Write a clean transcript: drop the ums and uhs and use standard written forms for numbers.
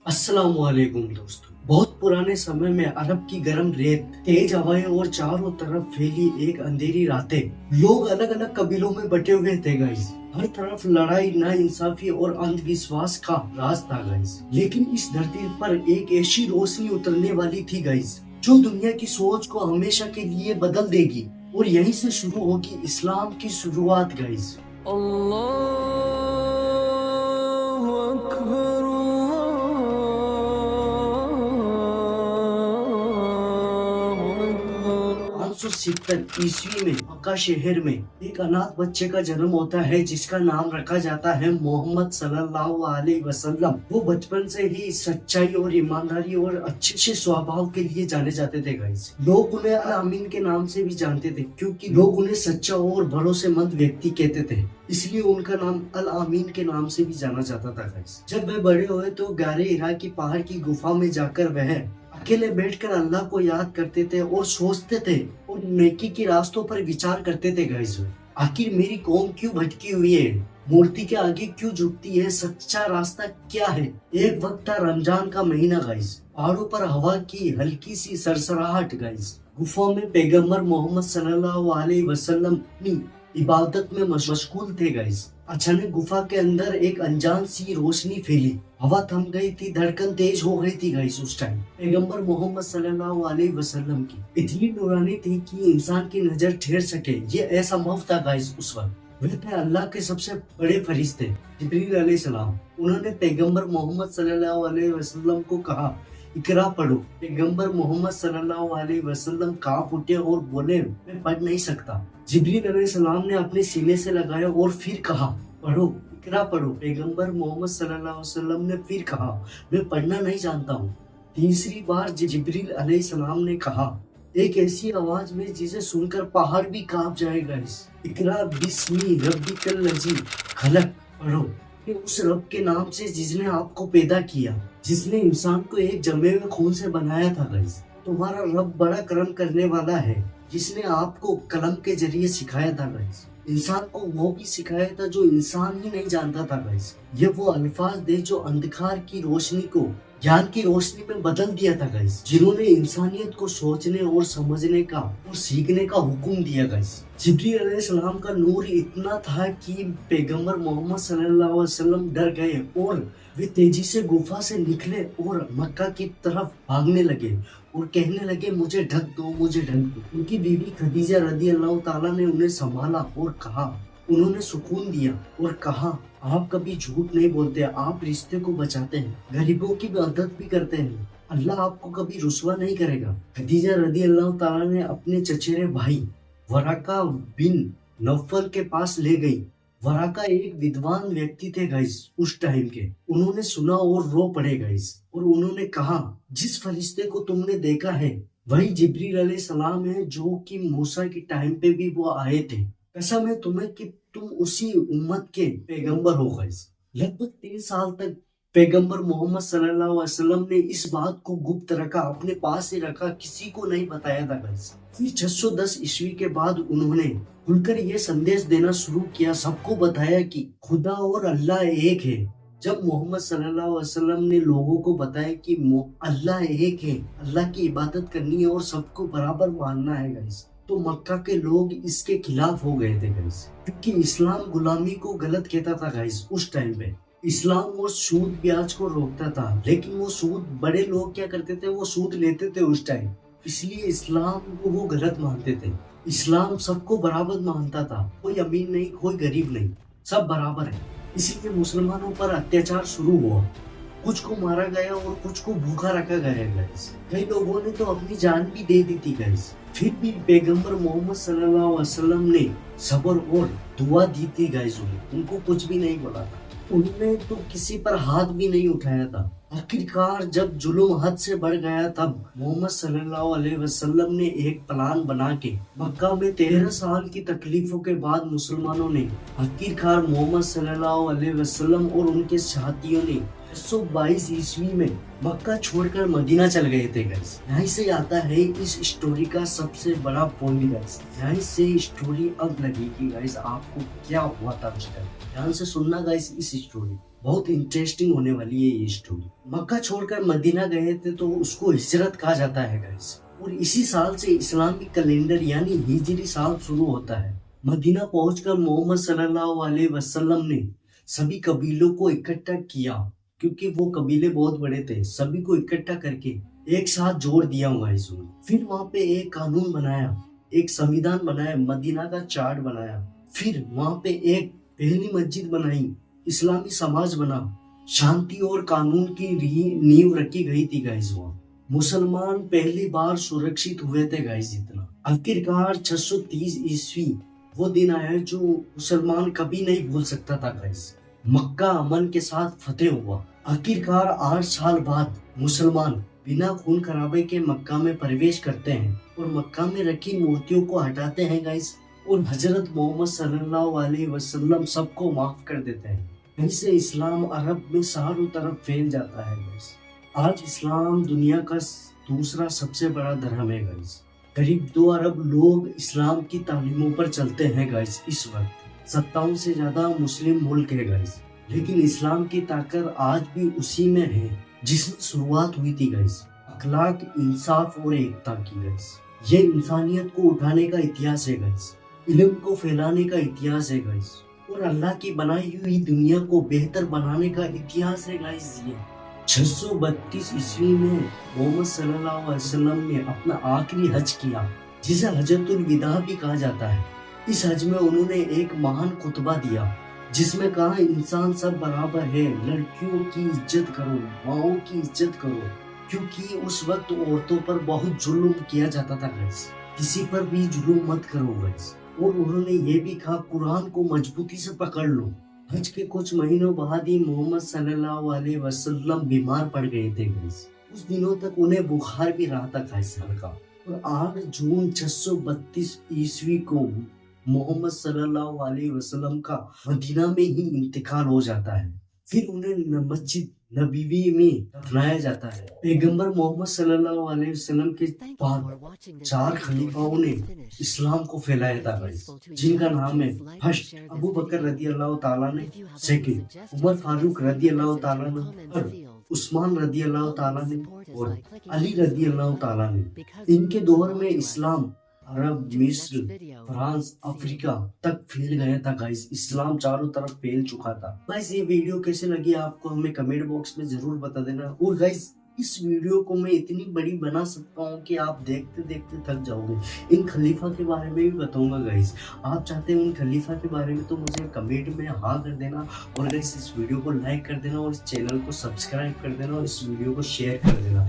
अस्सलामुअलैकुम दोस्तों। बहुत पुराने समय में अरब की गर्म रेत, तेज हवाएं और चारों तरफ फैली एक अंधेरी रातें। लोग अलग अलग कबीलों में बटे हुए थे गाइस। हर तरफ लड़ाई, नाइंसाफी और अंधविश्वास का राज था गाइस। लेकिन इस धरती पर एक ऐसी रोशनी उतरने वाली थी गाइस, जो दुनिया की सोच को हमेशा के लिए बदल देगी। और यहीं से शुरू होगी इस्लाम की शुरुआत गाइस। अल्लाहु अकबर, अल्लाहु अकबर। 570 ईस्वी में मक्का शहर में एक अनाथ बच्चे का जन्म होता है, जिसका नाम रखा जाता है मोहम्मद सल्लल्लाहु अलैहि वसल्लम। वो बचपन से ही सच्चाई और ईमानदारी और अच्छे स्वभाव के लिए जाने जाते थे गाइस। लोग उन्हें अल अमीन के नाम से भी जानते थे, क्योंकि लोग उन्हें सच्चा और भरोसेमंद व्यक्ति कहते थे। इसलिए उनका नाम अल अमीन के नाम से भी जाना जाता था गाइस। जब वे बड़े हुए तो गहरे इराक की पहाड़ की गुफा में जाकर वह अकेले बैठकर अल्लाह को याद करते थे और सोचते थे और नेकी के रास्तों पर विचार करते थे गाइस। आखिर मेरी कौम क्यों भटकी हुई है, मूर्ति के आगे क्यों झुकती है, सच्चा रास्ता क्या है। एक वक्त था रमजान का महीना गाइस। पहाड़ों पर हवा की हल्की सी सरसराहट गाइस। गुफा में पैगंबर मोहम्मद सल्लल्लाहु अलैहि वसल्लम अपनी इबादत में मशगूल थे गाइस। अचानक गुफा के अंदर एक अनजान सी रोशनी फैली। हवा थम गई थी, धड़कन तेज हो गई थी गाइस। उस टाइम पैगंबर मोहम्मद सल्लल्लाहु अलैहि वसल्लम की इतनी नूरानी थी कि इंसान की नजर ठहर सके ये असंभव था गाइस। उस वक्त वे थे अल्लाह के सबसे बड़े फरिश्ते जिब्रील अलैहिस्सलाम। उन्होंने पैगंबर मोहम्मद सल्लल्लाहु अलैहि वसल्लम को कहा, इकरा पढ़ो। पैगंबर मोहम्मद सल्लल्लाहु अलैहि वसल्लम कांप उठे और बोले, मैं पढ़ नहीं सकता। जिब्रील अलैहिस्सलाम ने अपने सीने से लगाया और फिर कहा, पढ़ो, इकरा पढ़ो। पैगंबर मोहम्मद सल्लल्लाहु अलैहि वसल्लम ने फिर कहा, मैं पढ़ना नहीं जानता हूँ। तीसरी बार जिब्रील अलैहिस्सलाम ने कहा, एक ऐसी आवाज में जिसे सुनकर पहाड़ भी कांप जाएगा, इकरा बिस्मी रब्बिकल लजी खलक। पढ़ो, कि उस रब के नाम से जिसने आपको पैदा किया, जिसने इंसान को एक जमे हुए खून से बनाया था गाइस। तुम्हारा रब बड़ा करम करने वाला है, जिसने आपको कलम के जरिए सिखाया था गाइस। इंसान को वो भी सिखाया था जो इंसान ही नहीं जानता था गाइस। ये वो अल्फाज थे जो अंधकार की रोशनी को ज्ञान की रोशनी में बदल दिया था गाइस, जिन्होंने इंसानियत को सोचने और समझने का और सीखने का हुक्म दिया गाइस। जिब्रील अलैहिस्सलाम का नूर इतना था कि पैगंबर मोहम्मद सल्लल्लाहु अलैहि वसल्लम डर गए और वे तेजी से गुफा से निकले और मक्का की तरफ भागने लगे और कहने लगे, मुझे ढक दो, मुझे ढक दो। उनकी बीवी खदीजा रदी अल्लाह ताला ने उन्हें संभाला और कहा, उन्होंने सुकून दिया और कहा, आप कभी झूठ नहीं बोलते, आप रिश्ते को बचाते हैं, गरीबों की मदद भी करते हैं, अल्लाह आपको कभी रुसवा नहीं करेगा। खदीजा रदी अल्लाह ताला ने अपने चचेरे भाई वराका बिन नौफल के पास ले गई। वराका एक विद्वान व्यक्ति थे गाइस उस टाइम के। उन्होंने सुना और रो पड़े गाइस और उन्होंने कहा, जिस फरिश्ते को तुमने देखा है वही जिब्रील अलैहिस्सलाम है, जो कि मूसा के टाइम पे भी वो आए थे। कसम है तुम्हें कि तुम उसी उम्मत के पैगंबर हो गाइस। लगभग 3 साल तक पैगंबर मोहम्मद सल्लल्लाहु अलैहि वसल्लम ने इस बात को गुप्त रखा, अपने पास ही रखा, किसी को नहीं बताया था गाइस। फिर 610 ईस्वी के बाद उन्होंने खुलकर ये संदेश देना शुरू किया, सबको बताया कि खुदा और अल्लाह एक है। जब मोहम्मद सल्लल्लाहु अलैहि वसल्लम ने लोगों को बताया कि अल्लाह एक है, अल्लाह की इबादत करनी है और सबको बराबर मानना है गाइस, तो मक्का के लोग इसके खिलाफ हो गए थे गाइस, क्योंकि इस्लाम गुलामी को गलत कहता था गाइस। उस टाइम पे इस्लाम वो सूद ब्याज को रोकता था, लेकिन वो सूद बड़े लोग क्या करते थे, वो सूद लेते थे उस टाइम। इसलिए इस्लाम को वो गलत मानते थे। इस्लाम सबको बराबर मानता था, कोई अमीर नहीं, कोई गरीब नहीं, सब बराबर है। इसलिए मुसलमानों पर अत्याचार शुरू हुआ, कुछ को मारा गया और कुछ को भूखा रखा गया गाइस। कई लोगों ने तो अपनी जान भी दे दी थी गाइस। फिर भी पैगंबर मोहम्मद सल्लल्लाहु अलैहि वसल्लम ने सब्र और दुआ दी थी गाइस। उनको कुछ भी नहीं बोला था, उन्होंने तो किसी पर हाथ भी नहीं उठाया था। आखिरकार जब जुल्म हद से बढ़ गया, तब मोहम्मद सल्लल्लाहु अलैहि वसल्लम ने एक प्लान बना के मक्का में 13 साल की तकलीफों के बाद मुसलमानों ने आखिरकार मोहम्मद सल्लल्लाहु अलैहि वसल्लम और उनके साथियों ने 622 ईस्वी में मक्का छोड़कर मदीना चल गए थे गाइस। यहाँ से आता है इस स्टोरी का सबसे बड़ा पॉइंट गाइस। यहाँ से स्टोरी अब लगेगी गाइस आपको क्या हुआ था उस टाइम। ध्यान से सुनना गाइस इस स्टोरी। बहुत इंटरेस्टिंग होने वाली है ये स्टोरी। मक्का छोड़कर मदीना गए थे तो उसको हिजरत कहा जाता है गाइस। और इसी साल से इस्लामी कैलेंडर यानी हिजरी साल शुरू होता है। मदीना पहुंचकर मोहम्मद सल्लल्लाहु अलैहि वसल्लम ने सभी कबीलों को इकट्ठा किया, क्योंकि वो कबीले बहुत बड़े थे। सभी को इकट्ठा करके एक साथ जोड़ दिया हुआ है इसमें। फिर वहाँ पे एक कानून बनाया, एक संविधान बनाया, मदीना का चार्ट बनाया। फिर वहाँ पे एक पहली मस्जिद बनाई, इस्लामी समाज बना, शांति और कानून की नींव रखी गई थी गाइस। वहाँ मुसलमान पहली बार सुरक्षित हुए थे गाइस। इतना आखिरकार 630 ईस्वी वो दिन आया जो मुसलमान कभी नहीं भूल सकता था गाइस। मक्का अमन के साथ फतेह हुआ। आखिरकार 8 साल बाद मुसलमान बिना खून खराबे के मक्का में प्रवेश करते हैं और मक्का में रखी मूर्तियों को हटाते हैं गाइस। और हजरत मोहम्मद सल्लल्लाहु अलैहि वसल्लम सबको माफ कर देते हैं। इससे इस्लाम अरब में चारों तरफ फैल जाता है गाइस। आज इस्लाम दुनिया का दूसरा सबसे बड़ा धर्म है गाइस। करीब 2 अरब लोग इस्लाम की तालीमों पर चलते हैं गाइस। इस वक्त 57 से ज्यादा मुस्लिम मुल्क है गाइस, लेकिन इस्लाम की ताकत आज भी उसी में है जिसमें शुरुआत हुई थी गाइस। अखलाक, इंसाफ और एकता की गाइस। ये इंसानियत को उठाने का इतिहास है गाइस, इल्म को फैलाने का इतिहास है गाइस, और अल्लाह की बनाई हुई दुनिया को बेहतर बनाने का इतिहास है गाइस। ये 632 ईस्वी में मोहम्मद सल्लल्लाहु अलैहि वसल्लम ने अपना आखिरी हज किया, जिसे हजतुल विदा भी कहा जाता है। इस हज में उन्होंने एक महान खुतबा दिया जिसमें कहा, इंसान सब बराबर है, लड़कियों की इज्जत करो, माओ की इज्जत करो, क्योंकि उस वक्त औरतों पर बहुत जुल्म किया जाता था गाइस। किसी पर भी जुल्म मत करो गाइस। और उन्होंने ये भी कहा, कुरान को मजबूती से पकड़ लो। हज के कुछ महीनों बाद ही मोहम्मद सल्लल्लाहु अलैहि वसल्लम बीमार पड़ गए थे गाइस। कुछ दिनों तक उन्हें बुखार भी रहा था गाइस हल्का। और 8 जून 632 ईस्वी को मोहम्मद सल्लल्लाहु अलैहि वसल्लम का मदीना में ही इंतकाल हो जाता है। फिर उन्हें मस्जिद नबवी में दफनाया जाता है। पैगंबर मोहम्मद सल्लल्लाहु अलैहि वसल्लम के बाद 4 खलीफाओं ने इस्लाम को फैलाया था गाइस, जिनका नाम है फर्स्ट अबू बकर रदी अल्लाह ताला ने, सेकंड उमर फारूक रदी अल्लाह ताला ने, थर्ड उस्मान रदी अल्लाह ताला ने और अली रदी अल्लाह ताला ने। इनके दौर में इस्लाम अरब, मिस्र, फ्रांस, अफ्रीका तक फैल गया था गाइस। इस्लाम चारों तरफ फैल चुका था गाइस। ये वीडियो कैसे लगी आपको हमें कमेंट बॉक्स में जरूर बता देना। और गाइस इस वीडियो को मैं इतनी बड़ी बना सकता हूँ कि आप देखते देखते थक जाओगे। इन खलीफा के बारे में भी बताऊंगा गाइस। आप चाहते हैं उन खलीफा के बारे में तो मुझे कमेंट में हाँ कर देना। और गाइस इस वीडियो को लाइक कर देना और इस चैनल को सब्सक्राइब कर देना और इस वीडियो को शेयर कर देना।